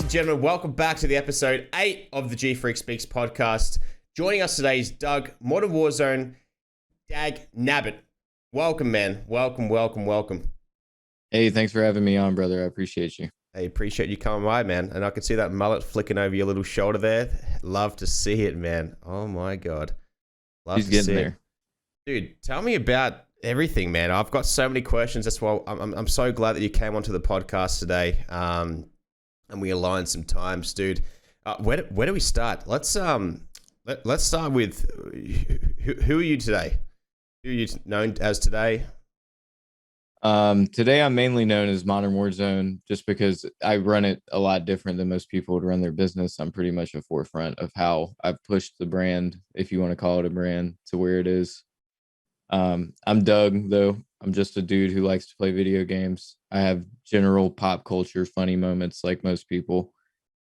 and gentlemen, welcome back to the episode 8 of the GFreak Speaks podcast. Joining us today is Doug, Modern Warzone, DABNABBIT. Welcome, man. Welcome. Hey, thanks for having me on, brother. I appreciate you. I appreciate you coming by, man. And I can see that mullet flicking over your little shoulder there. Love to see it, man. Oh, my God. He's getting there. Dude, tell me about everything, man. I've got so many questions. That's why I'm so glad that you came onto the podcast today. And we aligned some times, dude. Where do we start? Let's start with who are you today? Who are you known as today? Today I'm mainly known as Modern Warzone just because I run it a lot different than most people would run their business. I'm pretty much a forefront of how I've pushed the brand, if you want to call it a brand, to where it is. I'm Doug, though. I'm just a dude who likes to play video games. I have general pop culture funny moments like most people.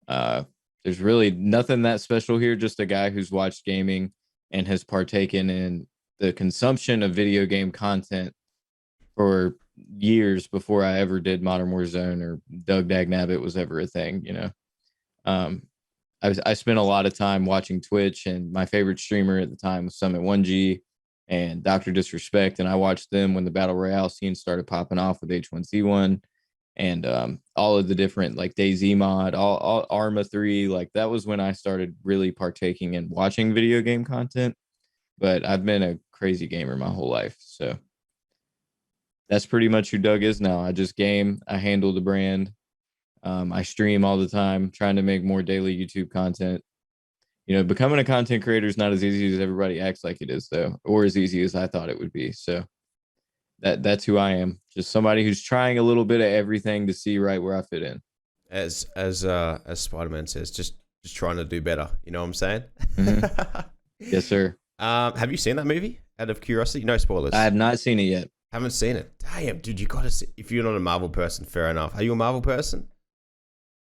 There's really nothing that special here, just a guy who's watched gaming and has partaken in the consumption of video game content for years before I ever did Modern Warzone or Doug DABNABBIT was ever a thing, you know. I spent a lot of time watching Twitch, and my favorite streamer at the time was Summit1G and Dr. Disrespect, and I watched them when the Battle Royale scene started popping off with H1Z1 and all of the different, like DayZ mod, all Arma 3, like that was when I started really partaking in watching video game content. But I've been a crazy gamer my whole life, so that's pretty much who Doug is now. I just game, I handle the brand, I stream all the time, trying to make more daily YouTube content. You know, becoming a content creator is not as easy as everybody acts like it is, though, or as easy as I thought it would be. So that's who I am. Just somebody who's trying a little bit of everything to see right where I fit in. As Spider-Man says, just trying to do better. You know what I'm saying? Mm-hmm. Yes, sir. Have you seen that movie? Out of curiosity, no spoilers. I have not seen it yet. Haven't seen it. Damn, dude, you gotta see. If you're not a Marvel person, fair enough. Are you a Marvel person?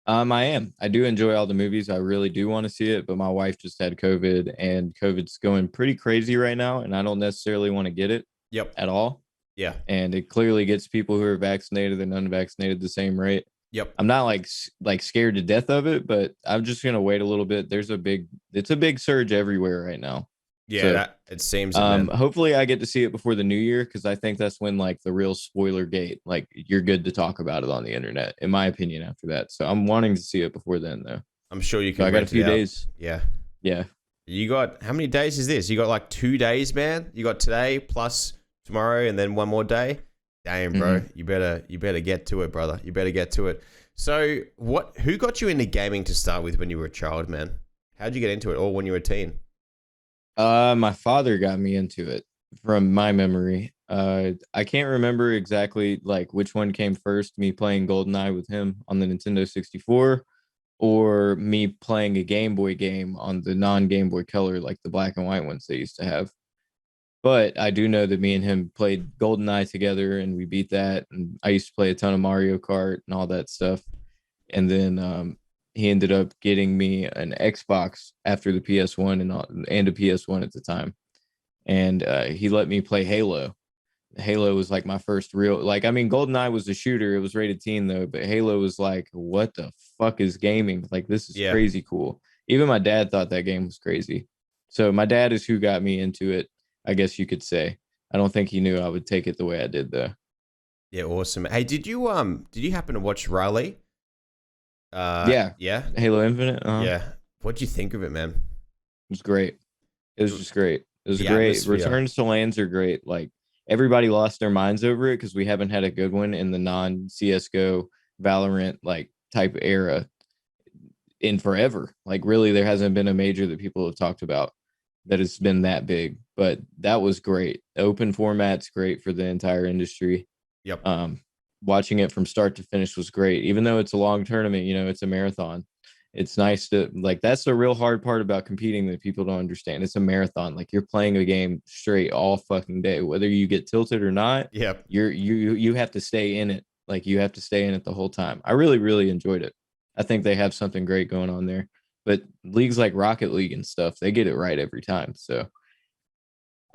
I am. I do enjoy all the movies. I really do want to see it, but my wife just had COVID, and COVID's going pretty crazy right now, and I don't necessarily want to get it. Yep. At all. Yeah. And it clearly gets people who are vaccinated and unvaccinated the same rate. Yep. I'm not like scared to death of it, but I'm just gonna wait a little bit. It's a big surge everywhere right now. Yeah, so, it seems. Hopefully I get to see it before the new year, because I think that's when like the real spoiler gate, like you're good to talk about it on the internet, in my opinion, after that. So I'm wanting to see it before then, though. I'm sure you can. So I got a few days. Yeah. Yeah. You got, how many days is this? You got like 2 days, man. You got today plus tomorrow and then one more day. Damn, bro. Mm-hmm. You better get to it, brother. You better get to it. So who got you into gaming to start with when you were a child, man? How'd you get into it, or when you were a teen? My father got me into it from my memory. I can't remember exactly like which one came first, me playing GoldenEye with him on the Nintendo 64 or me playing a Game Boy game on the non-Game Boy Color, like the black and white ones they used to have. But I do know that me and him played GoldenEye together and we beat that. And I used to play a ton of Mario Kart and all that stuff. And then he ended up getting me an Xbox after the PS1 and a PS1 at the time. And he let me play Halo. Halo was like my first real, like, I mean, GoldenEye was a shooter. It was rated teen though, but Halo was like, what the fuck is gaming? Like, this is crazy cool. Even my dad thought that game was crazy. So my dad is who got me into it, I guess you could say. I don't think he knew I would take it the way I did though. Yeah, awesome. Hey, did you happen to watch Riley? Yeah. Halo Infinite. Yeah. What'd you think of it, man? It was great. It was just great. It was great. Atmosphere. Returns to lands are great. Like, everybody lost their minds over it because we haven't had a good one in the non-CSGO Valorant like type era in forever. Like, really, there hasn't been a major that people have talked about that has been that big. But that was great. The open format's great for the entire industry. Yep. Watching it from start to finish was great. Even though it's a long tournament, you know, it's a marathon. It's nice to, like, that's the real hard part about competing that people don't understand. It's a marathon. Like, you're playing a game straight all fucking day, whether you get tilted or not. Yep. You have to stay in it. Like, you have to stay in it the whole time. I really, really enjoyed it. I think they have something great going on there. But leagues like Rocket League and stuff, they get it right every time. So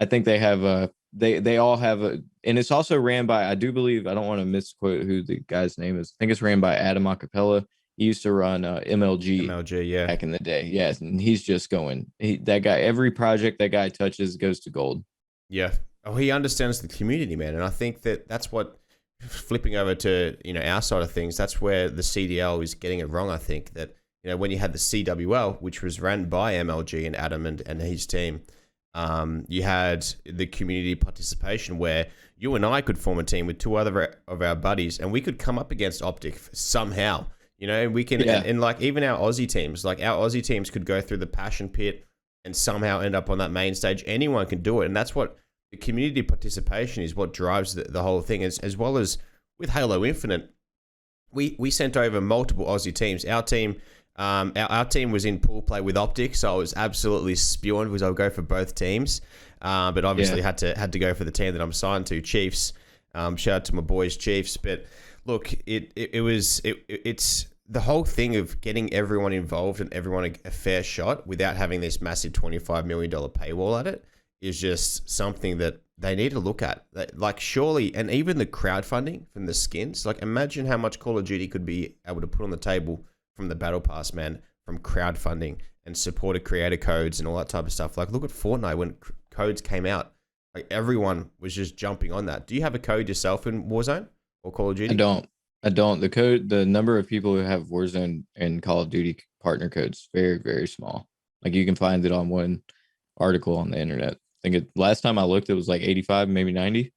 I think they have they all have a, and it's also ran by, I do believe, I don't want to misquote who the guy's name is. I think it's ran by Adam Acapella. He used to run MLG Yeah. back in the day. Yes, and he's just going. That guy, every project that guy touches goes to gold. Yeah. Oh, he understands the community, man, and I think that's what, flipping over to our side of things, that's where the CDL is getting it wrong. I think that when you had the CWL, which was run by MLG and Adam and his team, you had the community participation where you and I could form a team with two other of our buddies, and we could come up against Optic somehow. We can, and like even our Aussie teams, could go through the passion pit and somehow end up on that main stage. Anyone can do it, and that's what the community participation is. What drives the whole thing, as well as with Halo Infinite, we sent over multiple Aussie teams. Our team. Our team was in pool play with Optic, so I was absolutely spewing because I'll go for both teams. But obviously had to go for the team that I'm signed to, Chiefs. Shout out to my boys, Chiefs. But look, it's the whole thing of getting everyone involved and everyone a fair shot without having this massive $25 million paywall at it is just something that they need to look at. Like, surely, and even the crowdfunding from the skins, like, imagine how much Call of Duty could be able to put on the table from the Battle Pass, man, from crowdfunding and supported creator codes and all that type of stuff. Like, look at Fortnite when codes came out. Like, everyone was just jumping on that. Do you have a code yourself in Warzone or Call of Duty? I don't. The number of people who have Warzone and Call of Duty partner codes, very, very small. Like, you can find it on one article on the internet. I think last time I looked, it was like 85, maybe 90.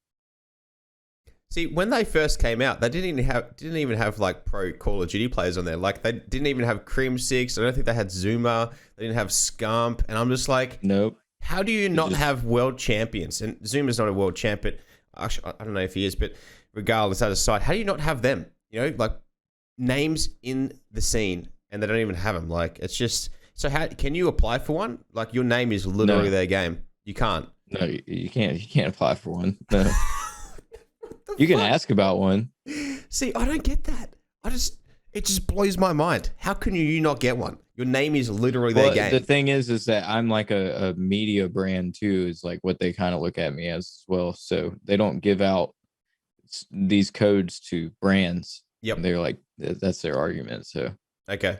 See, when they first came out, they didn't even have like pro Call of Duty players on there. Like, they didn't even have Crim 6. I don't think they had Zuma. They didn't have Scump. And I'm just like, nope. How do you not have world champions? And Zuma's not a world champ, but actually, I don't know if he is, but regardless, that aside, how do you not have them? Like, names in the scene, and they don't even have them. Like, it's just, so how can you apply for one? Like, your name is literally their game. You can't. No, you can't. You can't apply for one. No. You can ask about one. See, I don't get that. It just blows my mind. How can you not get one? Your name is literally their game. The thing is that I'm like a media brand too, is like what they kind of look at me as well. So they don't give out these codes to brands. Yep. They're like, that's their argument. So, okay.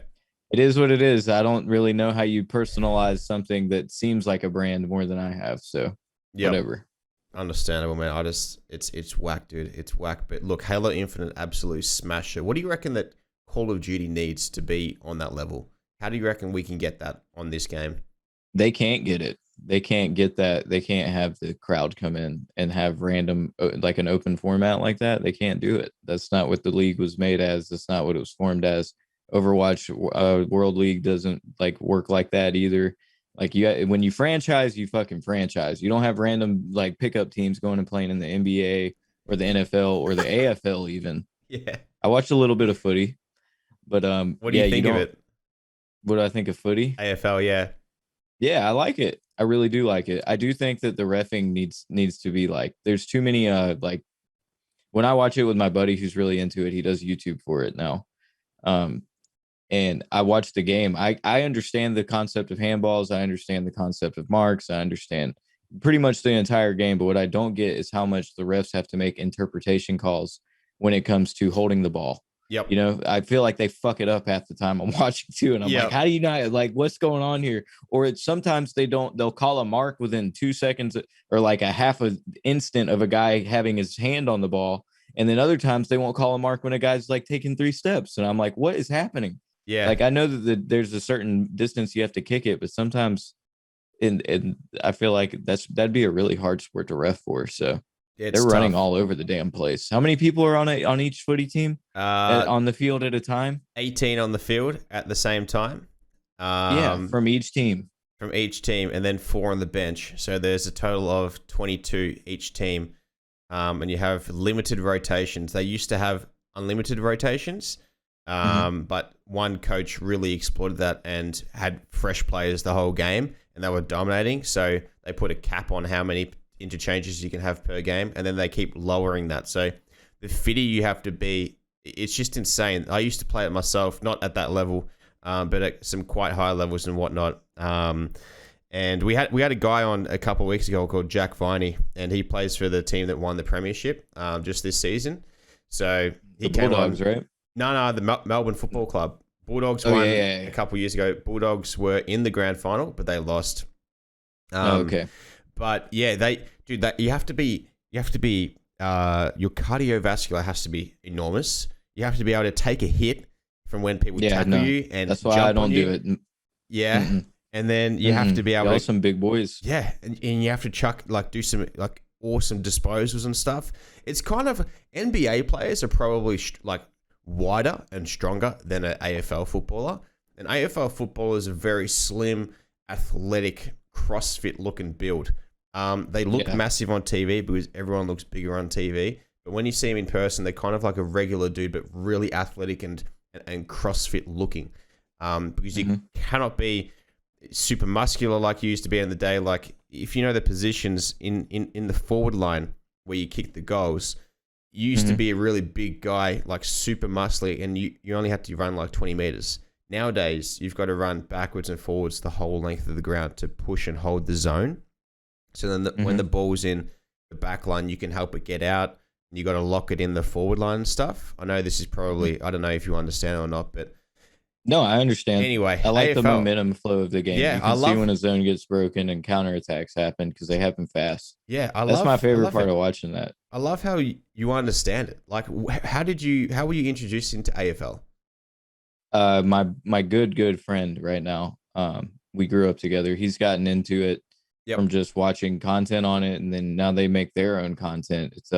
It is what it is. I don't really know how you personalize something that seems like a brand more than I have. So, whatever. Understandable, man. It's whack, dude. It's whack. But look, Halo Infinite, absolute smasher. What do you reckon that Call of Duty needs to be on that level? How do you reckon we can get that on this game? They can't get it. They can't get that. They can't have the crowd come in and have random, like an open format like that. They can't do it. That's not what the league was made as. That's not what it was formed as. Overwatch World League doesn't like work like that either. Like, when you franchise, you fucking franchise. You don't have random like pickup teams going and playing in the NBA or the NFL or the AFL even. Yeah. I watched a little bit of footy, but what do you think of it? What do I think of footy? AFL, yeah. Yeah, I like it. I really do like it. I do think that the reffing needs to be like, there's too many like, when I watch it with my buddy who's really into it, he does YouTube for it now. And I watch the game. I understand the concept of handballs. I understand the concept of marks. I understand pretty much the entire game. But what I don't get is how much the refs have to make interpretation calls when it comes to holding the ball. Yep. I feel like they fuck it up half the time I'm watching too. And I'm like, how do you not, like, what's going on here? Or it's sometimes they'll call a mark within 2 seconds or like a half an instant of a guy having his hand on the ball. And then other times they won't call a mark when a guy's like taking 3 steps. And I'm like, what is happening? Yeah. Like, I know that there's a certain distance you have to kick it, but sometimes I feel like that'd be a really hard sport to ref for. So they're running all over the damn place. How many people are on each footy team on the field at a time? 18 on the field at the same time. From each team. From each team, and then 4 on the bench. So there's a total of 22 each team. And you have limited rotations. They used to have unlimited rotations. But one coach really exploited that and had fresh players the whole game, and they were dominating. So they put a cap on how many interchanges you can have per game, and then they keep lowering that. So the fitter you have to be, it's just insane. I used to play it myself, not at that level, but at some quite high levels and whatnot. And we had a guy on a couple of weeks ago called Jack Viney, and he plays for the team that won the premiership just this season. So he came Bulldogs, right? No, the Melbourne Football Club Bulldogs Oh, won yeah. a couple years ago. Bulldogs were in the grand final, but they lost. Okay. But yeah, you have to be your cardiovascular has to be enormous. You have to be able to take a hit from when people Yeah, tackle no. you and That's why I jump on don't you. do it. Yeah. Mm-mm. And then you have to be able Y'all to some big boys. yeah, and you have to do some like awesome disposals and stuff. It's kind of NBA players are probably like wider and stronger than an AFL footballer. An AFL footballer is a very slim, athletic, CrossFit looking build. They look massive on TV because everyone looks bigger on TV. But when you see them in person, they're kind of like a regular dude, but really athletic and CrossFit looking. Because you cannot be super muscular like you used to be in the day. Like if you know the positions in the forward line where you kick the goals, you used to be a really big guy, like super muscly, and you only had to run like 20 meters. Nowadays, you've got to run backwards and forwards the whole length of the ground to push and hold the zone. So then when the ball's in the back line, you can help it get out. You got to lock it in the forward line and stuff. I know this is probably, I don't know if you understand it or not, but no, I understand. Anyway, I like AFL, the momentum flow of the game. Yeah, you can see when a zone gets broken and counterattacks happen because they happen fast. Yeah, that's my favorite part of watching that. I love how you understand it. Like, how were you introduced into AFL? My good friend right now. We grew up together. He's gotten into it from just watching content on it, and then now they make their own content. It's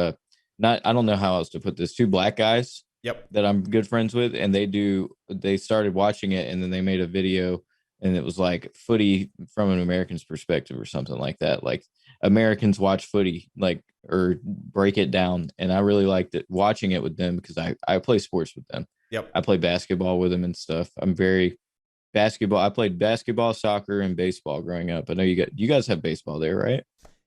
not, I don't know how else to put this. Two black guys that I'm good friends with, and they started watching it, and then they made a video, and it was like footy from an American's perspective or something like that. Like Americans watch footy, like, or break it down. And I really liked it watching it with them because I play sports with them. I play basketball with them and stuff. I'm very basketball. I played basketball, soccer, and baseball growing up. I know you guys have baseball there, right?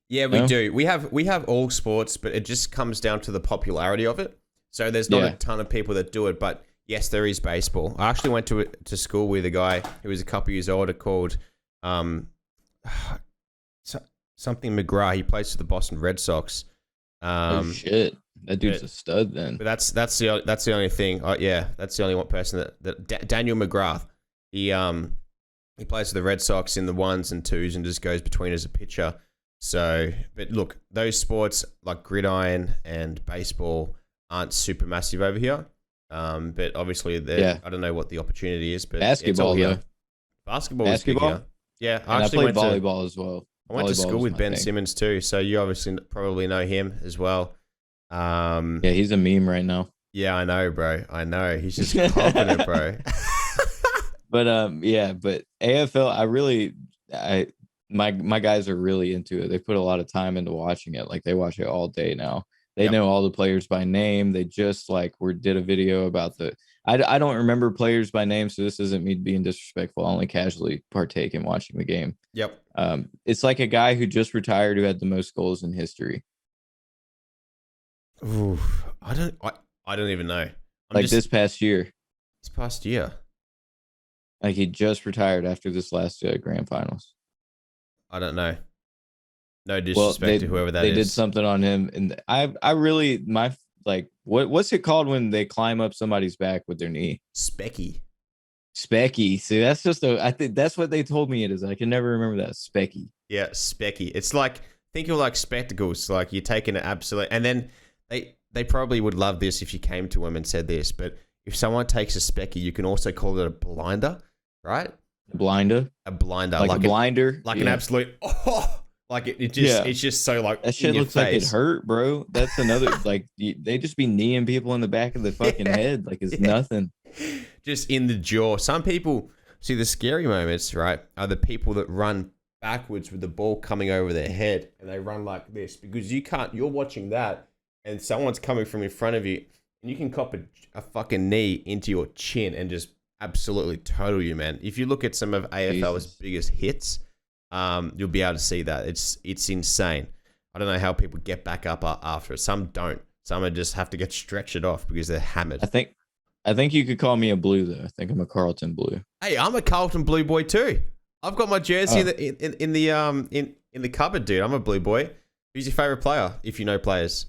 Yeah, we do. We have all sports, but it just comes down to the popularity of it. So there's not a ton of people that do it, but yes, there is baseball. I actually went to school with a guy who was a couple years older called something McGrath. He plays for the Boston Red Sox. Oh shit, that dude's a stud then. But that's the only thing. That's the only one person that Daniel McGrath. He plays for the Red Sox in the 1s and 2s and just goes between as a pitcher. So, but look, those sports like gridiron and baseball aren't super massive over here. But obviously, I don't know what the opportunity is, but basketball, it's all here. Basketball is big here. Yeah, I played volleyball as well. I went to school with Ben Simmons too, so you obviously probably know him as well. Yeah, he's a meme right now. Yeah, I know, bro. I know. He's just confident, bro. But AFL, my guys are really into it. They put a lot of time into watching it. Like they watch it all day now. They know all the players by name. They just did a video about I don't remember players by name, so this isn't me being disrespectful. I only casually partake in watching the game. It's like a guy who just retired who had the most goals in history. Ooh, I don't even know. This past year. This past year. Like he just retired after this last grand finals. I don't know. No disrespect to whoever that is. They did something on him, and I really what's it called when they climb up somebody's back with their knee? Specky. See, that's just I think that's what they told me it is. I can never remember that. Specky. Yeah, specky. It's like, think of like spectacles. Like you're taking an absolute, and then they probably would love this if you came to them and said this, but if someone takes a specky, you can also call it a blinder, right? A blinder, like a blinder, an absolute. Like it's just so like that shit looks like it hurt, bro. That's another they just be kneeing people in the back of the fucking head like it's nothing. Just in the jaw. Some people see the scary moments, right? Are the people that run backwards with the ball coming over their head and they run like this because you're watching that and someone's coming from in front of you and you can cop a fucking knee into your chin and just absolutely total you, man. If you look at some of AFL's biggest hits, you'll be able to see that. It's insane. I don't know how people get back up after it. Some don't. Some just have to get stretched off because they're hammered. I think you could call me a blue though. I think I'm a Carlton blue. Hey, I'm a Carlton blue boy too. I've got my jersey in the cupboard, dude. I'm a blue boy. Who's your favorite player? If you know players.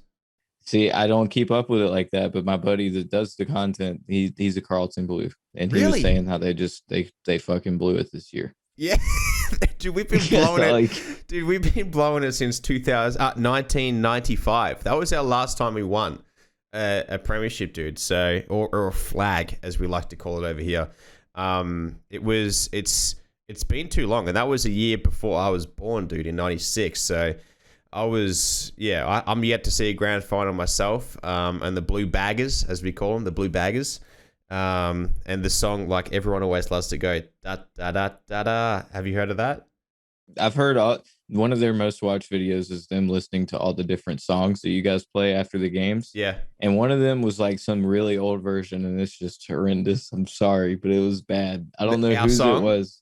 See, I don't keep up with it like that, but my buddy that does the content, he's a Carlton blue. and he was Really? saying how they fucking blew it this year. Yeah, dude, we've been blowing it. Like, Dude, we've been blowing it since 1995. That was our last time we won a premiership, dude. So, or a flag, as we like to call it over here. It's been too long, and that was a year before I was born, dude, in '96. So, I'm yet to see a grand final myself. And the Blue Baggers, as we call them, the Blue Baggers. And the song, like everyone always loves to go da da da da da. Have you heard of that? I've heard one of their most watched videos is them listening to all the different songs that you guys play after the games. Yeah. And one of them was like some really old version, and it's just horrendous. I'm sorry, but it was bad. I don't know whose it was.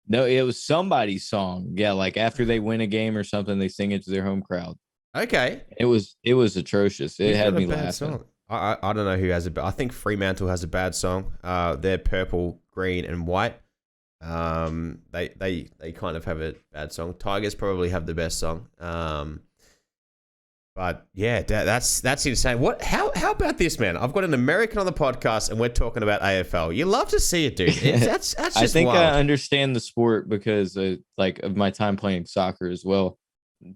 No, it was somebody's song. Yeah, like after they win a game or something, they sing it to their home crowd. Okay. It was atrocious. It had me laughing. Song. I don't know who has it, but I think Fremantle has a bad song. They're purple, green, and white. They kind of have a bad song. Tigers probably have the best song. But yeah, that's insane. How about this, man? I've got an American on the podcast, and we're talking about AFL. You love to see it, dude. That's just I think wild. I understand the sport because like of my time playing soccer as well.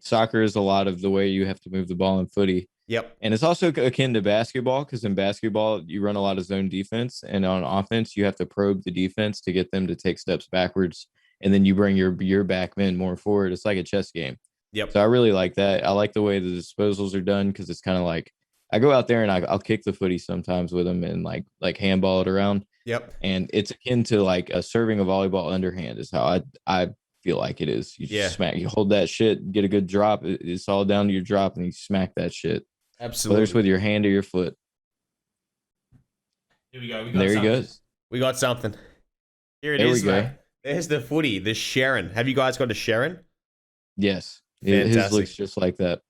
Soccer is a lot of the way you have to move the ball in footy. Yep. And it's also akin to basketball because in basketball, you run a lot of zone defense. And on offense, you have to probe the defense to get them to take steps backwards. And then you bring your back men more forward. It's like a chess game. Yep. So I really like that. I like the way the disposals are done because it's kind of like I go out there and I'll kick the footy sometimes with them and like handball it around. Yep. And it's akin to like a serving a volleyball underhand is how I feel like it is. You just smack, you hold that shit, get a good drop. It's all down to your drop and you smack that shit. Absolutely. Whether it's with your hand or your foot. Here we go. There he goes. We got something. Here it there is, we go. mate. There's the footy, the Sharon. Have you guys got a Sharon? Yes. Fantastic. His looks just like that.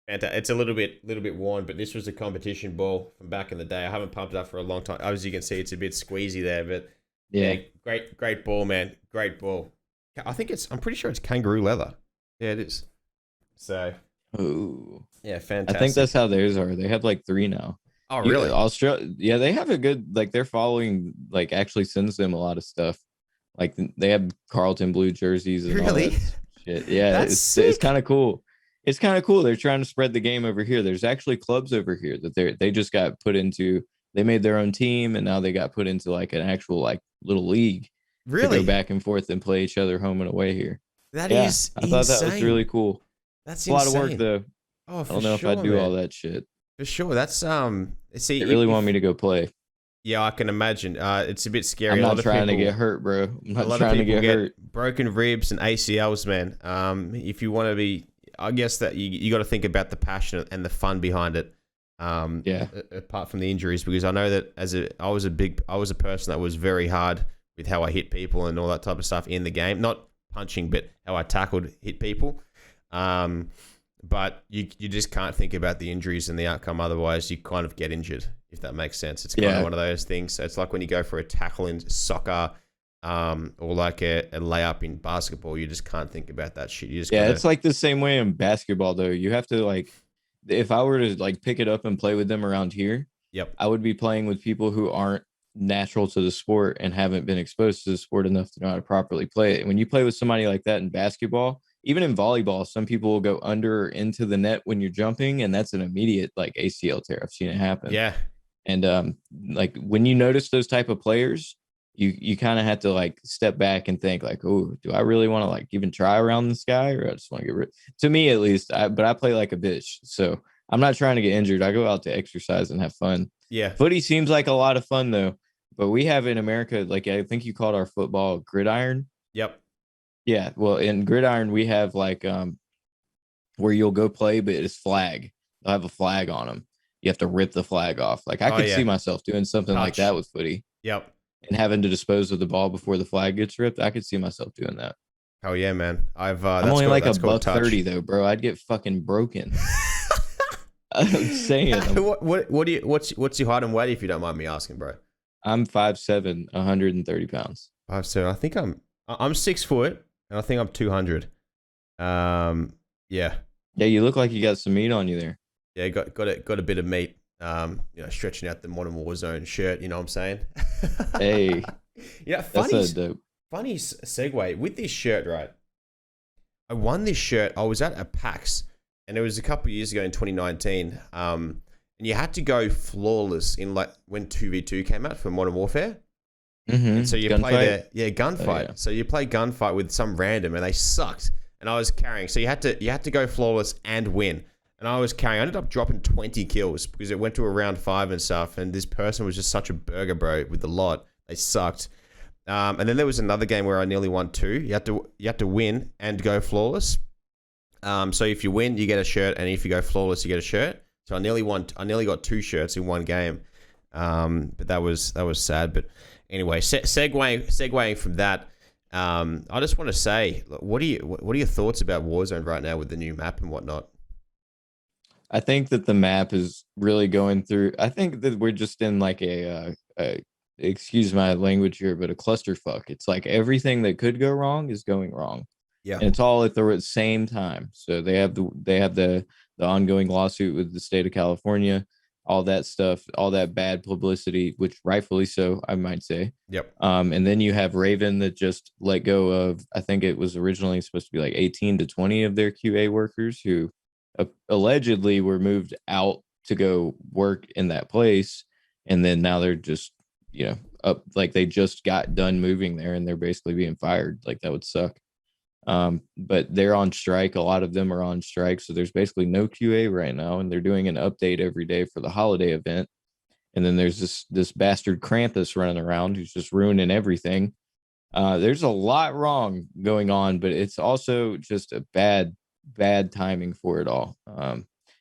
It's a little bit worn, but this was a competition ball from back in the day. I haven't pumped it up for a long time. As you can see, it's a bit squeezy there, but yeah, great ball, man. Great ball. I'm pretty sure it's kangaroo leather. Yeah, it is. So, yeah, fantastic. I think that's how theirs are. They have like 3 now. Oh, really? Australia, yeah, they have a good, like their following, like actually sends them a lot of stuff. Like they have Carlton blue jerseys and all that shit. Yeah, it's kind of cool. It's kind of cool. They're trying to spread the game over here. There's actually clubs over here that they just got put into. They made their own team and now they got put into like an actual like little league. Really? To go back and forth and play each other home and away here. That is I thought that was really cool. That's a lot of work though. Oh, I don't know if I'd do all that shit. For sure. That's see, they really want me to go play. Yeah, I can imagine. It's a bit scary. I'm not trying to get hurt, bro. I'm not trying to get hurt. Broken ribs and ACLs, man. If you want to be, I guess that you got to think about the passion and the fun behind it. Apart from the injuries, because I know that I was a person that was very hard with how I hit people and all that type of stuff in the game. Not punching, but how I hit people. But you just can't think about the injuries and the outcome. Otherwise, you kind of get injured, if that makes sense. It's kind of one of those things. So it's like when you go for a tackle in soccer, or like a layup in basketball. You just can't think about that shit. You just it's like the same way in basketball, though. You have to like, if I were to like pick it up and play with them around here, I would be playing with people who aren't natural to the sport and haven't been exposed to the sport enough to know how to properly play it. And when you play with somebody like that in basketball, even in volleyball, some people will go under or into the net when you're jumping, and that's an immediate like ACL tear. I've seen it happen. Yeah. And like when you notice those type of players, you kind of have to like step back and think like, oh, do I really want to like even try around this guy, or I just want to get rid? To me, at least, but I play like a bitch, so I'm not trying to get injured. I go out to exercise and have fun. Yeah. Footy seems like a lot of fun though, but we have in America, like I think you called our football gridiron. Yep. Yeah. Well, in gridiron, we have like where you'll go play, but it's flag. They'll have a flag on them. You have to rip the flag off. Like I could see myself doing something like that with footy. Yep. And having to dispose of the ball before the flag gets ripped. I could see myself doing that. Oh yeah, man. I'm only like a $130 though, bro. I'd get fucking broken. I'm saying. What's your height and weight, if you don't mind me asking, bro? I'm 5'7", 130 pounds. 5'7". I think I'm 6 foot, and I think I'm 200. Yeah. Yeah, you look like you got some meat on you there. Yeah, got a bit of meat. stretching out the Modern Warzone shirt. You know what I'm saying? Hey, Yeah, that's a dope. funny segue with this shirt, right? I won this shirt. I was at a PAX, and it was a couple of years ago in 2019. And you had to go flawless in like when 2v2 came out for Modern Warfare. And so you play Gunfight. gunfight. Oh, yeah. So you play gunfight with some random, and they sucked. And I was carrying, so you had to go flawless and win. And I was carrying. I ended up dropping 20 kills because it went to a round 5 and stuff. And this person was just such a burger, bro, with the lot. They sucked. And then there was another game where I nearly won 2. You have to win and go flawless. So if you win, you get a shirt, and if you go flawless, you get a shirt. So I nearly got 2 shirts in one game. But that was sad. But anyway, segueing from that, I just want to say, what are your thoughts about Warzone right now with the new map and whatnot? I think that the map is really going through. I think that we're just in like a excuse my language here, but a clusterfuck. It's like everything that could go wrong is going wrong. Yeah. And it's all at the same time. So they have the ongoing lawsuit with the state of California, all that stuff, all that bad publicity, which rightfully so, I might say. Yep. And then you have Raven that just let go of, I think it was originally supposed to be like 18 to 20 of their QA workers who allegedly were moved out to go work in that place. And then now they're just, up, like they just got done moving there and they're basically being fired. Like that would suck. But they're on strike. A lot of them are on strike. So there's basically no QA right now. And they're doing an update every day for the holiday event. And then there's this bastard Krampus running around who's just ruining everything. There's a lot wrong going on, but it's also just a bad timing for it all.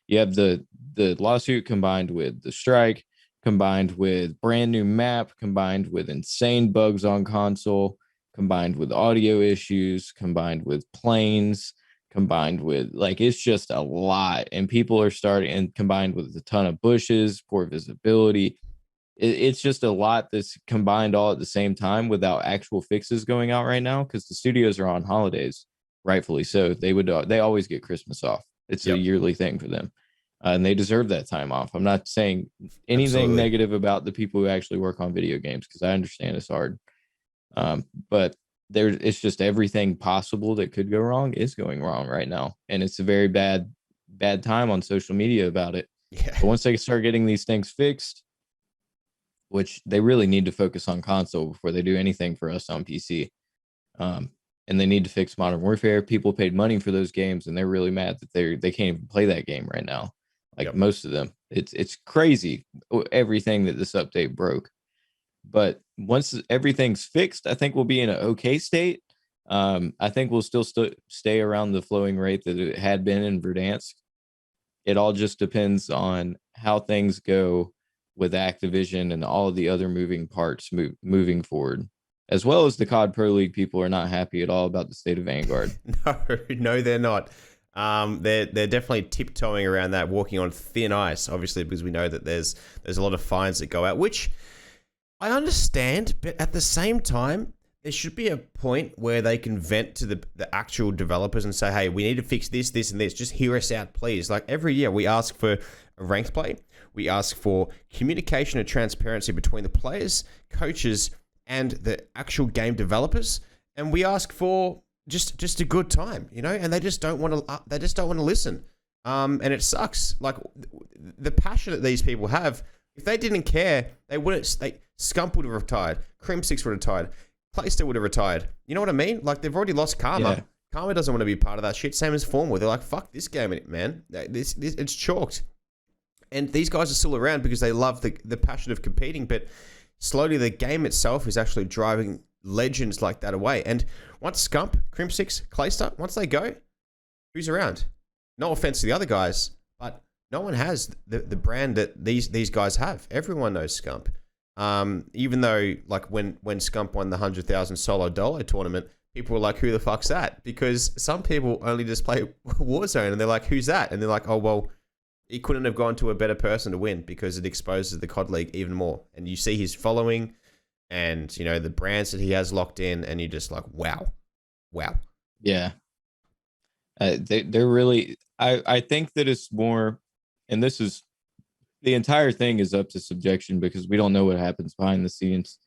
You have the lawsuit combined with the strike, combined with brand new map, combined with insane bugs on console, combined with audio issues, combined with planes, combined with it's just a lot. And people are starting, and combined with a ton of bushes, poor visibility. It's just a lot that's combined all at the same time without actual fixes going out right now because the studios are on holidays, rightfully so. They always get Christmas off. It's a yearly thing for them. And they deserve that time off. I'm not saying anything negative about the people who actually work on video games because I understand it's hard. But it's just everything possible that could go wrong is going wrong right now. And it's a very bad time on social media about it. Yeah. But once they start getting these things fixed, which they really need to focus on console before they do anything for us on PC. And they need to fix Modern Warfare. People paid money for those games and they're really mad that they can't even play that game right now. Most of them. It's crazy everything that this update broke. But once everything's fixed, I think we'll be in an okay state. I think we'll still stay around the flowing rate that it had been in Verdansk. It all just depends on how things go with Activision and all of the other moving parts moving forward, as well as the COD Pro League people are not happy at all about the state of Vanguard. No, they're not. They're definitely tiptoeing around that, walking on thin ice, obviously, because we know that there's a lot of fines that go out, which I understand, but at the same time, there should be a point where they can vent to the actual developers and say, hey, we need to fix this, this, and this. Just hear us out, please. Like every year, we ask for a ranked play. We ask for communication and transparency between the players, coaches, and the actual game developers. And we ask for just a good time, and they just don't want to. They just don't want to listen. And it sucks. Like the passion that these people have. If they didn't care, they wouldn't. Scump would have retired. Cream6 would have retired. Playster would have retired. You know what I mean? Like they've already lost Karma. Yeah. Karma doesn't want to be part of that shit. Same as Formware. They're like, fuck this game, man. This it's chalked. And these guys are still around because they love the passion of competing. But slowly, the game itself is actually driving legends like that away. And once Scump, Crimp6, Clayster, once they go, who's around? No offense to the other guys, but no one has the brand that these guys have. Everyone knows Scump. Even though, like, when Scump won the 100,000 solo dolo tournament, people were like, who the fuck's that? Because some people only just play Warzone, and they're like, who's that? And they're like, oh, well, he couldn't have gone to a better person to win because it exposes the COD League even more. And you see his following and, the brands that he has locked in, and you're just like, wow. Yeah. They're really, I think that it's more, and this is the entire thing is up to subjection because we don't know what happens behind the scenes.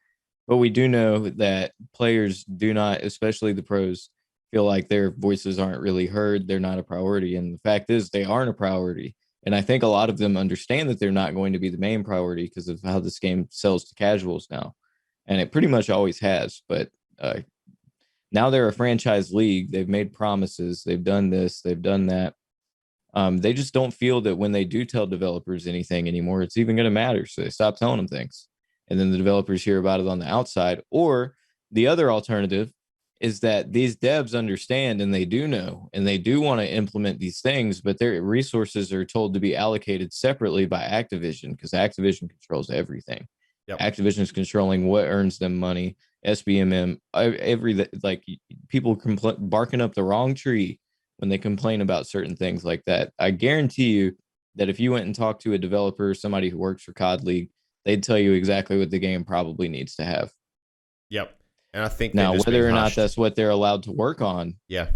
But we do know that players do not, especially the pros, feel like their voices aren't really heard. They're not a priority. And the fact is, they aren't a priority. And I think a lot of them understand that they're not going to be the main priority because of how this game sells to casuals now. And it pretty much always has. But now they're a franchise league. They've made promises. They've done this. They've done that. They just don't feel that when they do tell developers anything anymore, it's even going to matter. So they stop telling them things. And then the developers hear about it on the outside. Or the other alternative is that these devs understand and they do know and they do want to implement these things, but their resources are told to be allocated separately by Activision because Activision controls everything. Yep. Activision is controlling what earns them money. SBMM, like people barking up the wrong tree when they complain about certain things like that. I guarantee you that if you went and talked to a developer, somebody who works for COD League, they'd tell you exactly what the game probably needs to have. Yep. And I think now whether or not that's what they're allowed to work on, yeah,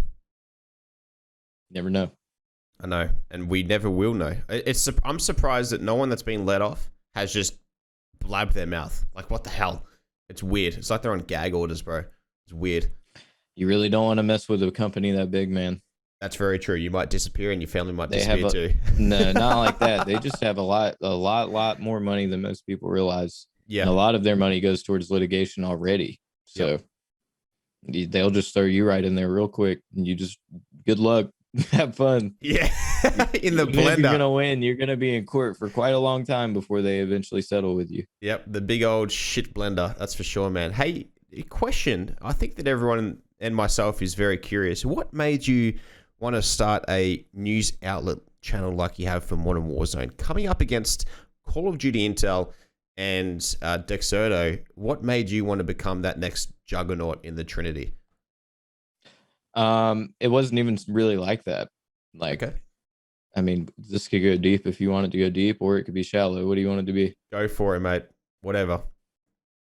never know. I know, and we never will know. I'm surprised that no one that's been let off has just blabbed their mouth. Like, what the hell? It's weird. It's like they're on gag orders, bro. It's weird. You really don't want to mess with a company that big, man. That's very true. You might disappear, and your family might disappear too. No, not like that. They just have a lot more money than most people realize. Yeah, and a lot of their money goes towards litigation already. So they'll just throw you right in there real quick, and you just good luck, have fun. Yeah, in the Even blender. If you're gonna win, you're gonna be in court for quite a long time before they eventually settle with you. Yep, the big old shit blender. That's for sure, man. Hey, question. I think that everyone and myself is very curious. What made you want to start a news outlet channel like you have for Modern Warzone, coming up against Call of Duty Intel and Dexerto? What made you want to become that next juggernaut in the Trinity? It wasn't even really like that. Like, okay. I mean, this could go deep if you want it to go deep, or it could be shallow. What do you want it to be? Go for it, mate. Whatever.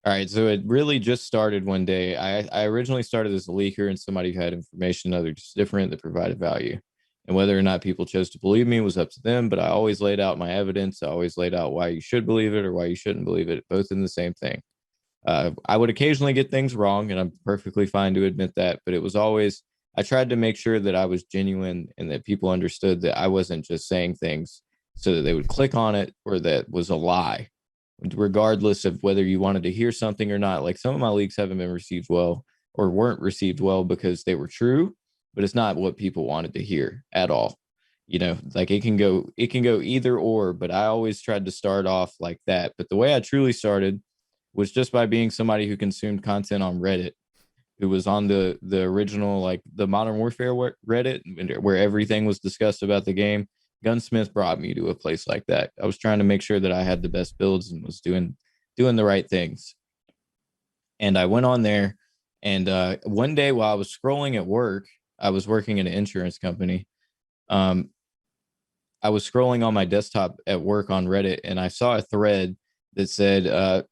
All right, so it really just started one day. I originally started as a leaker and somebody who had information that just different that provided value. And whether or not people chose to believe me was up to them, but I always laid out my evidence. I always laid out why you should believe it or why you shouldn't believe it, both in the same thing. I would occasionally get things wrong, and I'm perfectly fine to admit that, but it was always, I tried to make sure that I was genuine and that people understood that I wasn't just saying things so that they would click on it or that was a lie, regardless of whether you wanted to hear something or not. Like, some of my leaks haven't been received well or weren't received well because they were true, but it's not what people wanted to hear at all. You know, like it can go either or, but I always tried to start off like that. But the way I truly started was just by being somebody who consumed content on Reddit, who was on the original, like the Modern Warfare Reddit, where everything was discussed about the game. Gunsmith brought me to a place like that. I was trying to make sure that I had the best builds and was doing the right things. And I went on there, and one day while I was scrolling at work, I was working in an insurance company. I was scrolling on my desktop at work on Reddit, and I saw a thread that said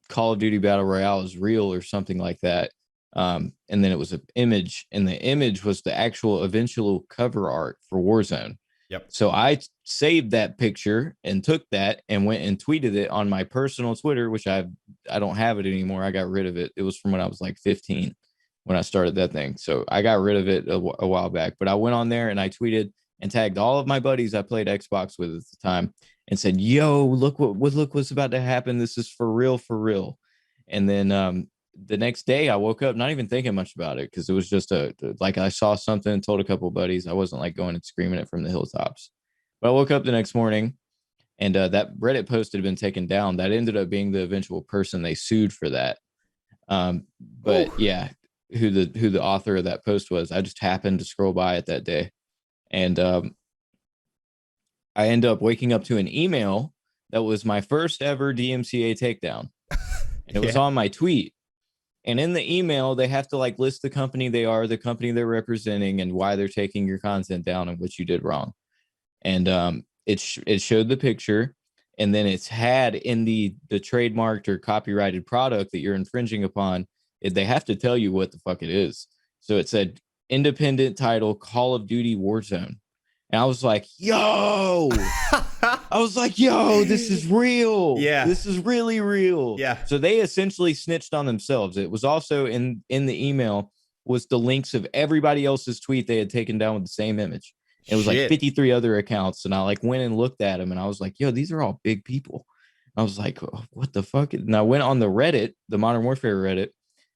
Call of Duty Battle Royale is real or something like that. And then it was an image, and the image was the actual eventual cover art for Warzone. Yep. So I saved that picture and took that and went and tweeted it on my personal Twitter, which I don't have it anymore. I got rid of it. It was from when I was like 15 when I started that thing. So I got rid of it a while back. But I went on there and I tweeted and tagged all of my buddies I played Xbox with at the time and said, "Yo, look what's about to happen. This is for real, for real." And then the next day I woke up not even thinking much about it because it was just like I saw something, told a couple of buddies. I wasn't like going and screaming it from the hilltops. But I woke up the next morning, and that Reddit post had been taken down. That ended up being the eventual person they sued for that. But Ooh. Yeah, who the author of that post was, I just happened to scroll by it that day, and I ended up waking up to an email that was my first ever DMCA takedown, and it was on my tweet. And in the email, they have to like list the company they are, the company they're representing, and why they're taking your content down and what you did wrong. And it showed the picture, and then it's had in the trademarked or copyrighted product that you're infringing upon. They have to tell you what the fuck it is. So it said independent title Call of Duty Warzone. And I was like, yo, I was like, yo, this is real. Yeah. This is really real. Yeah. So they essentially snitched on themselves. It was also in the email was the links of everybody else's tweet they had taken down with the same image. It was like 53 other accounts. And I like went and looked at them and I was like, yo, these are all big people. I was like, oh, what the fuck? And I went on the Reddit, the Modern Warfare Reddit,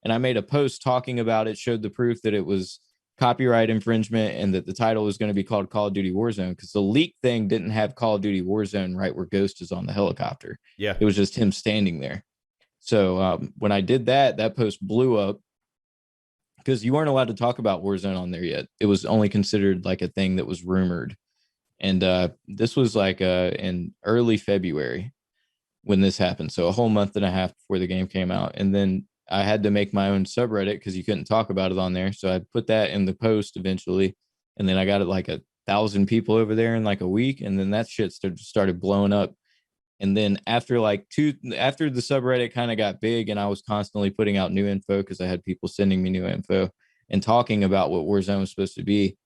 and I made a post talking about it, showed the proof that it was copyright infringement and that the title was going to be called Call of Duty Warzone, because the leak thing didn't have Call of Duty Warzone right where Ghost is on the helicopter. Yeah. It was just him standing there. So when I did that, that post blew up because you weren't allowed to talk about Warzone on there yet. It was only considered like a thing that was rumored. And this was like in early February when this happened. So a whole month and a half before the game came out. And then I had to make my own subreddit because you couldn't talk about it on there. So I put that in the post eventually. And then I got it like 1,000 people over there in like a week. And then that shit started blowing up. And then after after the subreddit kind of got big and I was constantly putting out new info because I had people sending me new info and talking about what Warzone was supposed to be,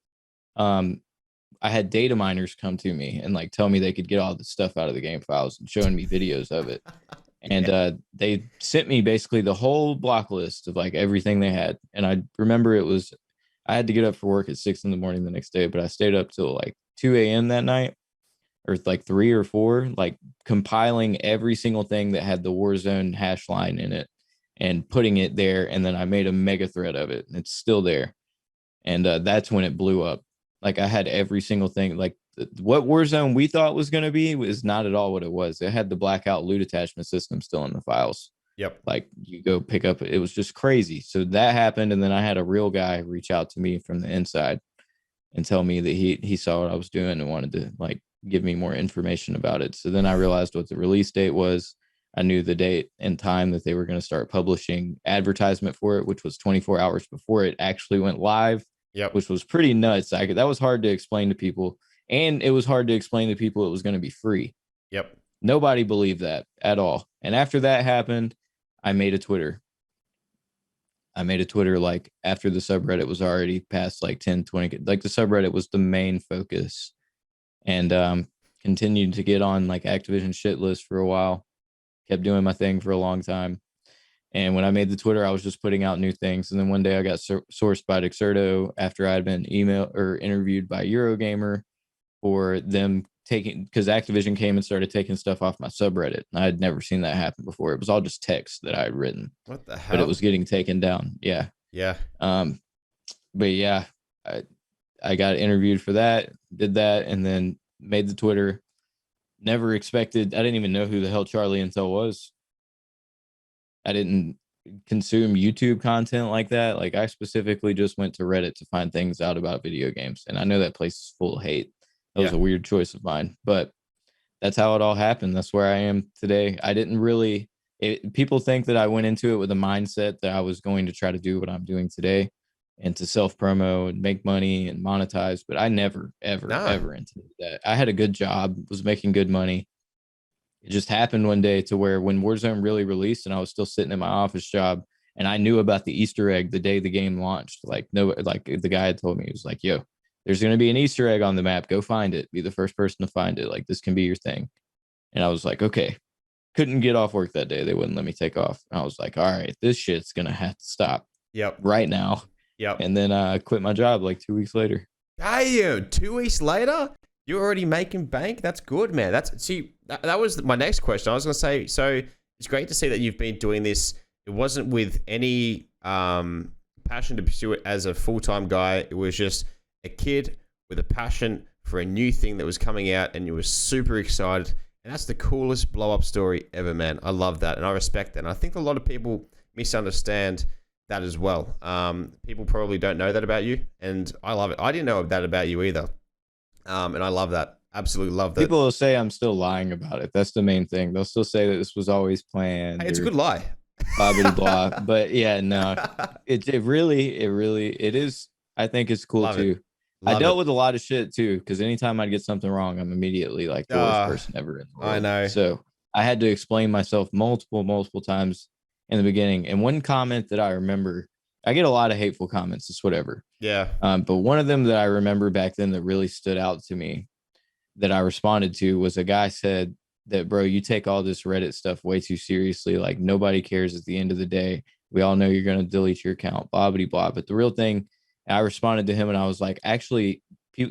I had data miners come to me and like tell me they could get all the stuff out of the game files and showing me videos of it. And they sent me basically the whole block list of like everything they had. And I remember I had to get up for work at 6 a.m. the next day, but I stayed up till like 2 a.m. that night, or like 3 or 4, like compiling every single thing that had the Warzone hash line in it and putting it there. And then I made a mega thread of it. And it's still there. And that's when it blew up. Like I had every single thing, like what Warzone we thought was going to be was not at all what it was. It had the blackout loot attachment system still in the files. Yep. Like you go pick up, it was just crazy. So that happened. And then I had a real guy reach out to me from the inside and tell me that he saw what I was doing and wanted to like give me more information about it. So then I realized what the release date was. I knew the date and time that they were going to start publishing advertisement for it, which was 24 hours before it actually went live. Yep. Which was pretty nuts. That was hard to explain to people. And it was hard to explain to people it was going to be free. Yep. Nobody believed that at all. And after that happened, I made a Twitter. Like after the subreddit was already past like 10, 20. Like the subreddit was the main focus. And continued to get on like Activision shit list for a while. Kept doing my thing for a long time. And when I made the Twitter, I was just putting out new things. And then one day I got sourced by Dexerto after I'd been interviewed by Eurogamer for them because Activision came and started taking stuff off my subreddit. And I had never seen that happen before. It was all just text that I had written. What the hell? But it was getting taken down. Yeah. Yeah. But yeah, I got interviewed for that, did that, and then made the Twitter. Never expected. I didn't even know who the hell Charlie Intel was. I didn't consume YouTube content like that. Like I specifically just went to Reddit to find things out about video games. And I know that place is full of hate. That was a weird choice of mine, but that's how it all happened. That's where I am today. I didn't really, people think that I went into it with a mindset that I was going to try to do what I'm doing today and to self-promo and make money and monetize. But I never, ever intended that. I had a good job, was making good money. It just happened one day to where when Warzone really released and I was still sitting in my office job and I knew about the Easter egg the day the game launched, like the guy had told me, he was like, yo, there's going to be an Easter egg on the map. Go find it. Be the first person to find it. Like this can be your thing. And I was like, okay, couldn't get off work that day. They wouldn't let me take off. And I was like, all right, this shit's going to have to stop right now. Yep. And then I quit my job like 2 weeks later. Hey, 2 weeks later? You're already making bank? That's good, man. That was my next question. I was going to say, so it's great to see that you've been doing this. It wasn't with any passion to pursue it as a full-time guy. It was just a kid with a passion for a new thing that was coming out, and you were super excited. And that's the coolest blow-up story ever, man. I love that, and I respect that. And I think a lot of people misunderstand that as well. People probably don't know that about you, and I love it. I didn't know that about you either. And I love that. Absolutely love that. People will say I'm still lying about it. That's the main thing. They'll still say that this was always planned. Hey, it's a good lie. Blah, blah, blah. But yeah, no, it really is. I think it's cool too. I dealt with a lot of shit too, because anytime I'd get something wrong, I'm immediately like the worst person ever in the world. I know. So I had to explain myself multiple times in the beginning. And one comment that I remember, I get a lot of hateful comments. It's whatever. Yeah. But one of them that I remember back then that really stood out to me that I responded to was a guy said that, bro, you take all this Reddit stuff way too seriously. Like nobody cares at the end of the day. We all know you're going to delete your account, blah, blah, blah. But the real thing, I responded to him and I was like, actually,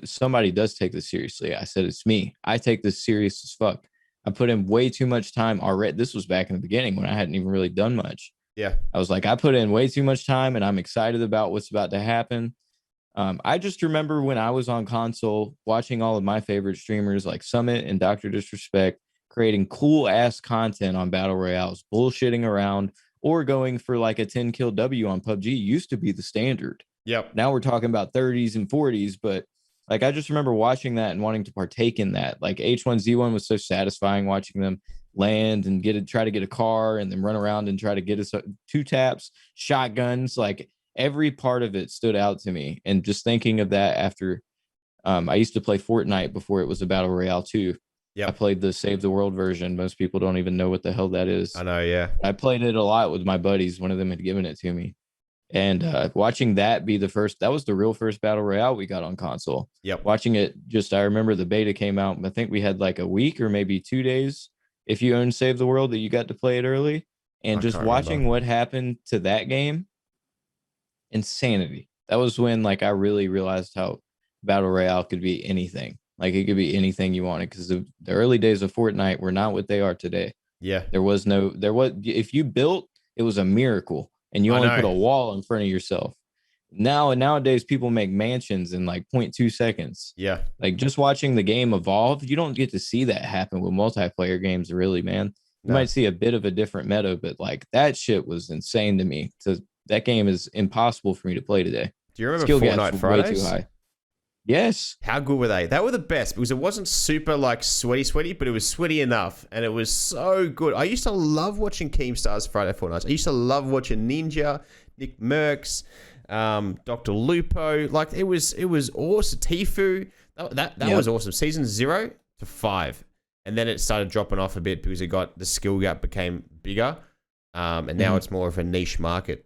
somebody does take this seriously. I said, it's me. I take this serious as fuck. I put in way too much time already. This was back in the beginning when I hadn't even really done much. Yeah. I was like, I put in way too much time and I'm excited about what's about to happen. I just remember when I was on console watching all of my favorite streamers like Summit and Dr. Disrespect creating cool ass content on battle royales, bullshitting around, or going for like a 10 kill W on PUBG used to be the standard. Yep. Now we're talking about 30s and 40s, but like I just remember watching that and wanting to partake in that. Like H1Z1 was so satisfying watching them land and try to get a car and then run around and try to get us 2 taps, shotguns, like every part of it stood out to me. And just thinking of that after I used to play Fortnite before it was a battle royale too. Yeah, I played the Save the World version. Most people don't even know what the hell that is. I know. Yeah, I played it a lot with my buddies. One of them had given it to me. And watching that be the first, that was the real first battle royale we got on console. Yep. Watching it, I remember the beta came out. I think we had like a week or maybe 2 days if you own Save the World that you got to play it early. And just watching what happened to that game, insanity. That was when like I really realized how battle royale could be anything. Like it could be anything you wanted, because the early days of Fortnite were not what they are today. Yeah. If you built, it was a miracle. And you only put a wall in front of yourself. Nowadays, people make mansions in like 0.2 seconds. Yeah. Like just watching the game evolve, you don't get to see that happen with multiplayer games, really, man. You might see a bit of a different meta, but like that shit was insane to me. So that game is impossible for me to play today. Do you remember Fortnite Fridays? Way too high. Yes. How good were they? They were the best because it wasn't super like sweaty, but it was sweaty enough. And it was so good. I used to love watching Keemstar's Friday Fortnights. I used to love watching Ninja, Nick Merckx, Dr. Lupo. Like it was awesome. Tifu. That was awesome. Season 0 to 5. And then it started dropping off a bit because the skill gap became bigger. And now it's more of a niche market.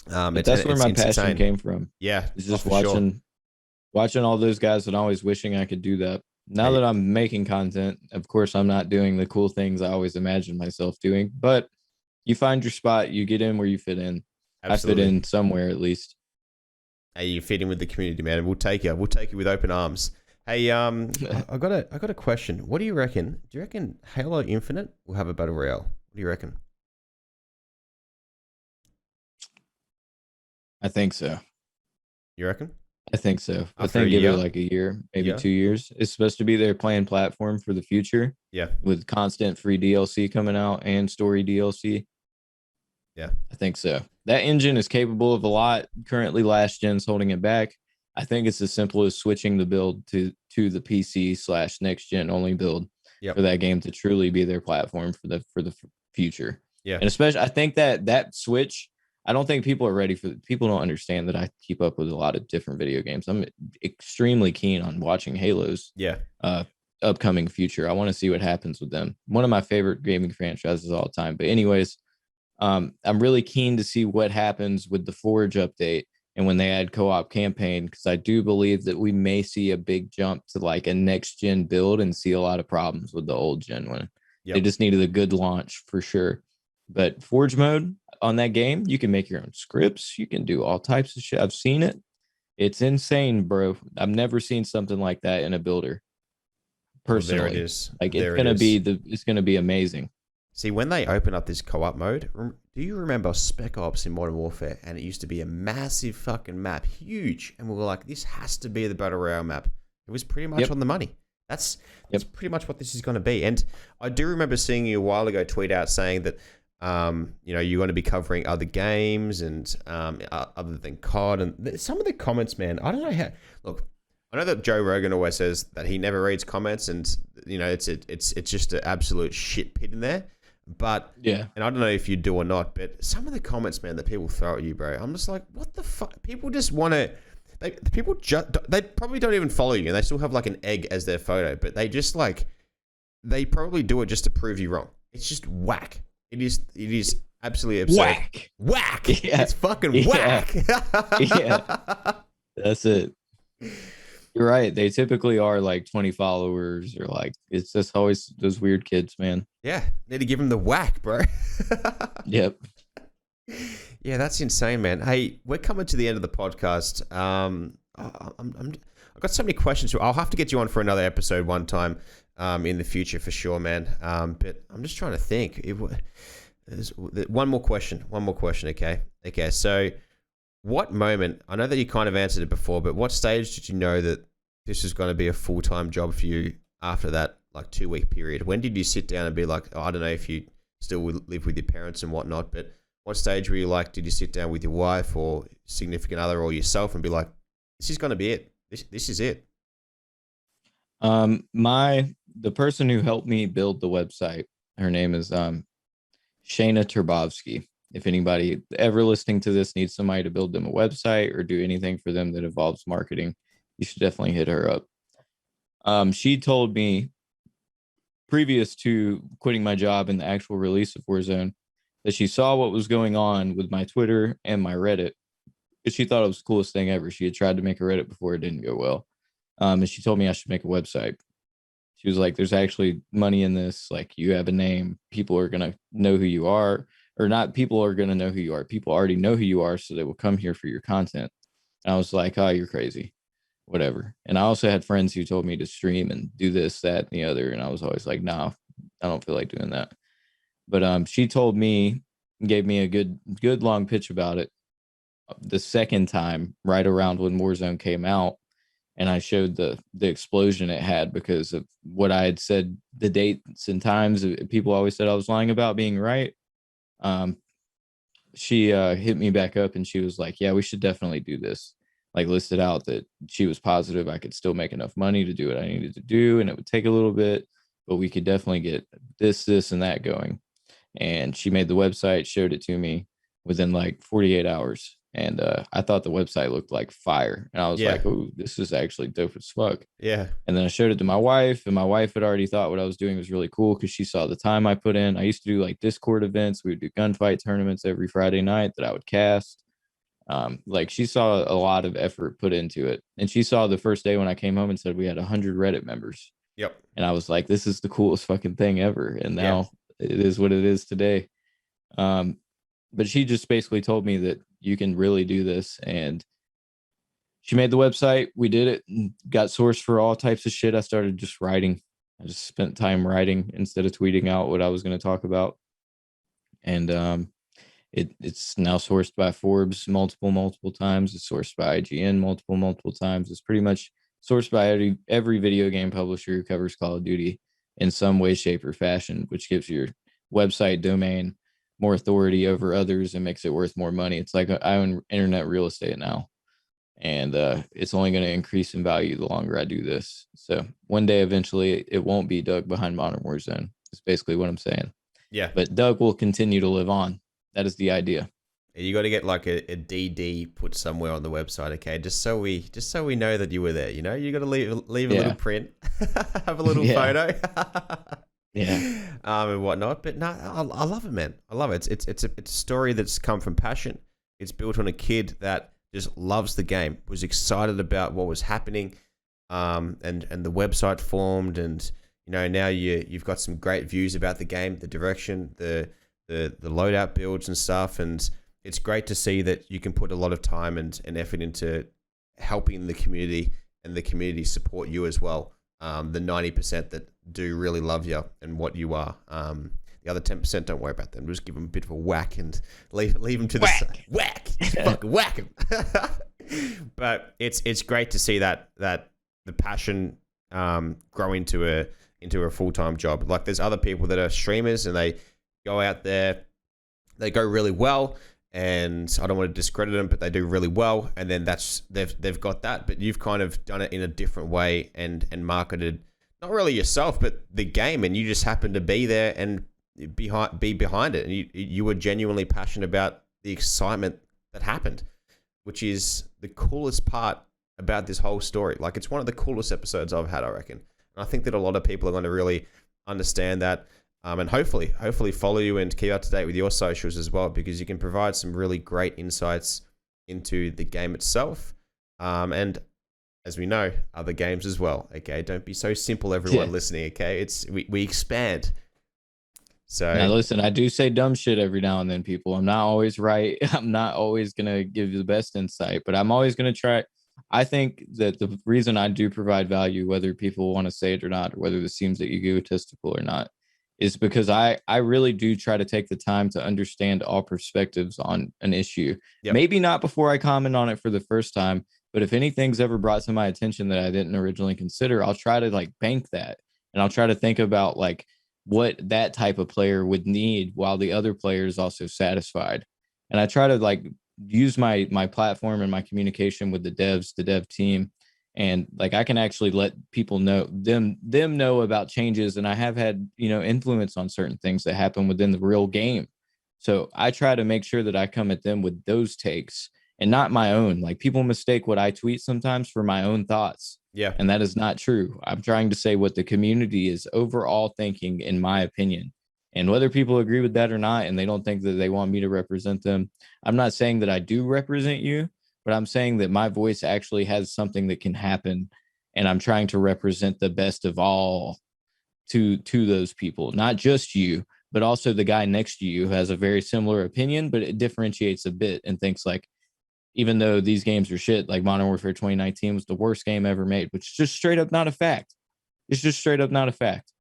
That's where my passion came from. Yeah. It's just watching all those guys and always wishing I could do that. Now that I'm making content, of course, I'm not doing the cool things I always imagined myself doing, but you find your spot, you get in where you fit in. Absolutely. I fit in somewhere at least. Hey, you fit in with the community, man. We'll take you. We'll take you with open arms. Hey, I got a question. What do you reckon? Do you reckon Halo Infinite will have a battle royale? What do you reckon? I think so. You reckon? I think so. I think give it like a year, maybe 2 years. It's supposed to be their planned platform for the future. Yeah. With constant free DLC coming out and story DLC. Yeah. I think so. That engine is capable of a lot. Currently, last gen's holding it back. I think it's as simple as switching the build to the PC / next gen only build for that game to truly be their platform for the future. Yeah. And especially, I think that switch, I don't think people are ready for it. People don't understand that I keep up with a lot of different video games. I'm extremely keen on watching Halo's upcoming future. I want to see what happens with them. One of my favorite gaming franchises of all time. But anyways, I'm really keen to see what happens with the Forge update and when they add co-op campaign, because I do believe that we may see a big jump to like a next gen build and see a lot of problems with the old gen one. They just needed a good launch for sure. But Forge mode on that game, you can make your own scripts. You can do all types of shit. I've seen it. It's insane, bro. I've never seen something like that in a builder. Personally, well, there it is. Like it's gonna be amazing. See, when they open up this co-op mode, do you remember Spec Ops in Modern Warfare? And it used to be a massive fucking map, huge, and we were like, this has to be the Battle Royale map. It was pretty much on the money. That's pretty much what this is going to be. And I do remember seeing you a while ago tweet out saying that you're going to be covering other games and other than COD. And some of the comments, man, I don't know how. Look, I know that Joe Rogan always says that he never reads comments, and it's just an absolute shit pit in there. But and I don't know if you do or not, but some of the comments, man, that people throw at you, bro, I'm just like, what the fuck? People just want to. They probably don't even follow you, and they still have like an egg as their photo, but they just like, they probably do it just to prove you wrong. It's just whack. It is absolutely absurd. Whack. Yeah. It's fucking whack. Yeah. That's it. You're right. They typically are like 20 followers or like it's just always those weird kids, man. Yeah, need to give him the whack, bro. Yep. Yeah, that's insane, man. Hey, we're coming to the end of the podcast. I've got so many questions. I'll have to get you on for another episode one time in the future for sure, man. But I'm just trying to think. There's one more question. One more question, okay? Okay, so what moment, I know that you kind of answered it before, but what stage did you know that this was going to be a full-time job for you after that like 2 week period? When did you sit down and be like, oh, I don't know if you still live with your parents and whatnot, but what stage were you like, did you sit down with your wife or significant other or yourself and be like, this is going to be it. This is it. The person who helped me build the website, her name is Shayna Turbovsky. If anybody ever listening to this needs somebody to build them a website or do anything for them that involves marketing, you should definitely hit her up. She told me previous to quitting my job in the actual release of Warzone that she saw what was going on with my Twitter and my Reddit. She thought it was the coolest thing ever. She had tried to make a Reddit before, it didn't go well. And she told me I should make a website. She was like, there's actually money in this. Like, you have a name. People are going to know who you are. Or not people are going to know who you are. People already know who you are, so they will come here for your content. And I was like, oh, you're crazy. Whatever. And I also had friends who told me to stream and do this, that, and the other. And I was always like, no, I don't feel like doing that. But she told me, gave me a good long pitch about it the second time, right around when Warzone came out. And I showed the explosion it had because of what I had said, the dates and times. People always said I was lying about being right. She hit me back up and she was like, yeah, we should definitely do this. Like, listed out that she was positive I could still make enough money to do what I needed to do. And it would take a little bit, but we could definitely get this, and that going. And she made the website, showed it to me within like 48 hours. And I thought the website looked like fire. And I was like, oh, this is actually dope as fuck. Yeah. And then I showed it to my wife, and my wife had already thought what I was doing was really cool because she saw the time I put in. I used to do like Discord events. We would do gunfight tournaments every Friday night that I would cast. Like, she saw a lot of effort put into it. And she saw the first day when I came home and said we had 100 Reddit members. Yep. And I was like, this is the coolest fucking thing ever. And now it is what it is today. But she just basically told me that you can really do this. And she made the website. We did it and got sourced for all types of shit. I started just writing. I just spent time writing instead of tweeting out what I was going to talk about. And it's now sourced by Forbes multiple times. It's sourced by IGN multiple times. It's pretty much sourced by every video game publisher who covers Call of Duty in some way, shape, or fashion, which gives your website domain more authority over others and makes it worth more money. It's like I own internet real estate now, and it's only going to increase in value the longer I do this. So one day, eventually, it won't be Doug behind Modern Warzone. That's basically what I'm saying. Yeah. But Doug will continue to live on. That is the idea. You got to get like a DD put somewhere on the website, okay? Just so we know that you were there. You know, you got to leave a little print, have a little photo. And whatnot. But no, I love it, man. I love it. It's a story that's come from passion. It's built on a kid that just loves the game, was excited about what was happening, and the website formed, and you know, now you've got some great views about the game, the direction, the loadout builds and stuff, and it's great to see that you can put a lot of time and effort into helping the community, and the community support you as well. The 90% that do really love you and what you are. The other 10%, don't worry about them. Just give them a bit of a whack and leave them to the side. Whack! Just fucking whack them. But it's great to see that the passion grow into a full-time job. Like, there's other people that are streamers and they go out there, they go really well, and I don't want to discredit them, but they do really well, and then they've got that. But you've kind of done it in a different way and marketed not really yourself, but the game, and you just happen to be there and be behind it, and you were genuinely passionate about the excitement that happened, which is the coolest part about this whole story. Like, it's one of the coolest episodes I've had, I reckon. And I think that a lot of people are going to really understand that. And hopefully follow you and keep up to date with your socials as well, because you can provide some really great insights into the game itself. And as we know, other games as well. Okay, don't be so simple, everyone listening. Okay, we expand. So now listen, I do say dumb shit every now and then, people. I'm not always right. I'm not always gonna give you the best insight, but I'm always gonna try. I think that the reason I do provide value, whether people want to say it or not, or whether this seems egotistical or not, is because I really do try to take the time to understand all perspectives on an issue. Yep. Maybe not before I comment on it for the first time, but if anything's ever brought to my attention that I didn't originally consider, I'll try to like bank that, and I'll try to think about like what that type of player would need while the other player is also satisfied. And I try to like use my platform and my communication with the dev team, and like I can actually let people know them know about changes, and I have had, you know, influence on certain things that happen within the real game. So I try to make sure that I come at them with those takes and not my own. Like people mistake what I tweet sometimes for my own thoughts. Yeah. And that is not true. I'm trying to say what the community is overall thinking, in my opinion. And whether people agree with that or not, and they don't think that they want me to represent them, I'm not saying that I do represent you, but I'm saying that my voice actually has something that can happen. And I'm trying to represent the best of all to those people, not just you, but also the guy next to you who has a very similar opinion, but it differentiates a bit and thinks like, even though these games are shit, like Modern Warfare 2019 was the worst game ever made, which is just straight up not a fact. It's just straight up not a fact.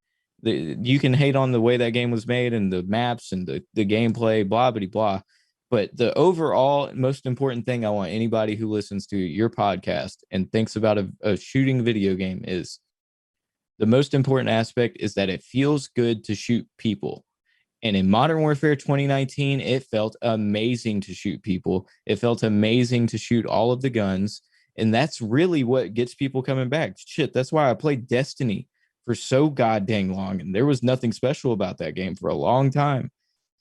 You can hate on the way that game was made and the maps and the gameplay, blah, blah, blah. But the overall most important thing I want anybody who listens to your podcast and thinks about a shooting video game is the most important aspect is that it feels good to shoot people. And in Modern Warfare 2019, it felt amazing to shoot people. It felt amazing to shoot all of the guns. And that's really what gets people coming back. Shit, that's why I played Destiny for so goddamn long. And there was nothing special about that game for a long time.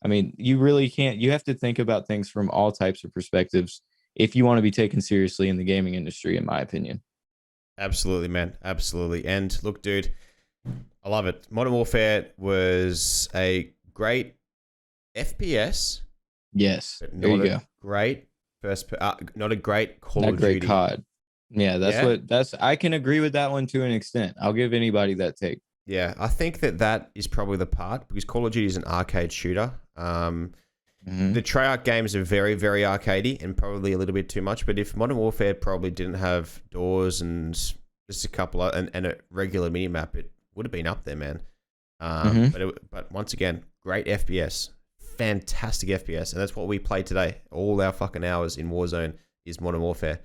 I mean, you really can't. You have to think about things from all types of perspectives if you want to be taken seriously in the gaming industry, in my opinion. Absolutely, man. Absolutely. And look, dude, I love it. Modern Warfare was a great FPS. Yes, there you go. Great not a great Call of Duty. Not great COD. Yeah, that's I can agree with that one to an extent. I'll give anybody that take. Yeah, I think that is probably the part, because Call of Duty is an arcade shooter. The Treyarch games are very, very arcadey and probably a little bit too much. But if Modern Warfare probably didn't have doors and just a couple of, and a regular minimap, it would have been up there, man. But once again, great FPS, fantastic FPS, and that's what we play today. All our fucking hours in Warzone is Modern Warfare.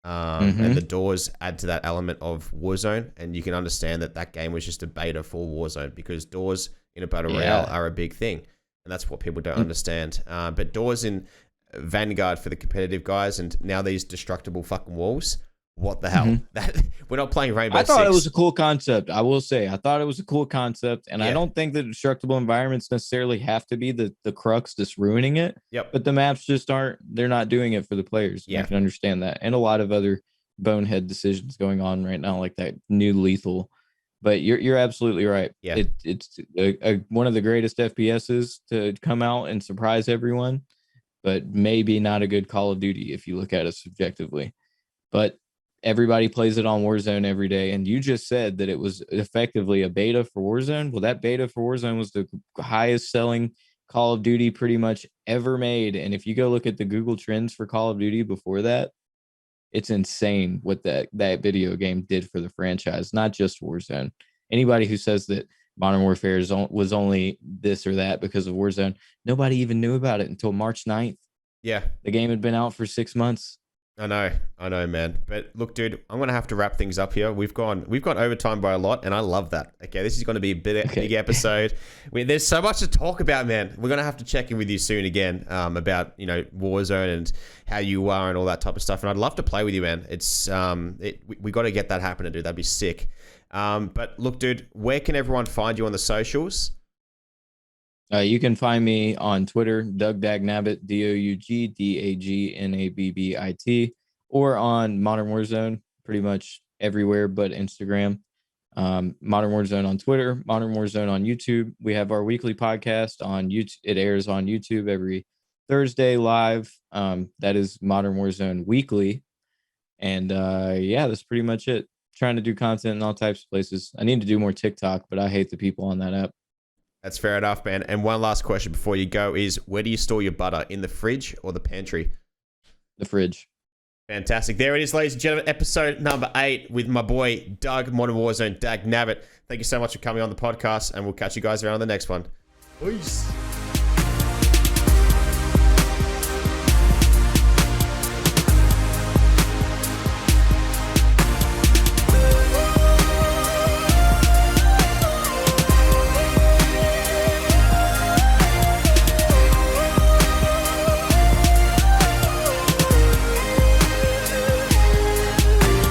And the doors add to that element of Warzone, and you can understand that game was just a beta for Warzone, because doors in a battle royale are a big thing, and that's what people don't understand. But doors in Vanguard for the competitive guys, and now these destructible fucking walls. What the hell? That we're not playing Rainbow Six. I thought it was a cool concept. I will say, I thought it was a cool concept, and I don't think that destructible environments necessarily have to be the crux that's ruining it. Yep. But the maps just aren't. They're not doing it for the players. Yeah. I can understand that, and a lot of other bonehead decisions going on right now, like that new Lethal. But you're absolutely right. Yeah. It's one of the greatest FPSs to come out and surprise everyone, but maybe not a good Call of Duty if you look at it subjectively. But everybody plays it on Warzone every day. And you just said that it was effectively a beta for Warzone. Well, that beta for Warzone was the highest selling Call of Duty pretty much ever made. And if you go look at the Google Trends for Call of Duty before that, it's insane what that video game did for the franchise, not just Warzone. Anybody who says that Modern Warfare was only this or that because of Warzone, nobody even knew about it until March 9th. Yeah. The game had been out for 6 months. I know, man. But look, dude, I'm gonna have to wrap things up here. We've gone overtime by a lot, and I love that. Okay, this is gonna be a big episode. There's so much to talk about, man. We're gonna have to check in with you soon again, about Warzone and how you are and all that type of stuff. And I'd love to play with you, man. It's we got to get that happening, dude. That'd be sick. But look, dude, where can everyone find you on the socials? You can find me on Twitter, Doug Dagnabbit, DougDagnabbit, or on Modern Warzone, pretty much everywhere but Instagram. Modern Warzone on Twitter, Modern Warzone on YouTube. We have our weekly podcast on YouTube. It airs on YouTube every Thursday live. That is Modern Warzone Weekly. And yeah, that's pretty much it. Trying to do content in all types of places. I need to do more TikTok, but I hate the people on that app. That's fair enough, man. And one last question before you go is, where do you store your butter? In the fridge or the pantry? The fridge. Fantastic. There it is, ladies and gentlemen. Episode number 8 with my boy, Doug, Modern Warzone, DABNABBIT. Thank you so much for coming on the podcast, and we'll catch you guys around the next one. Peace.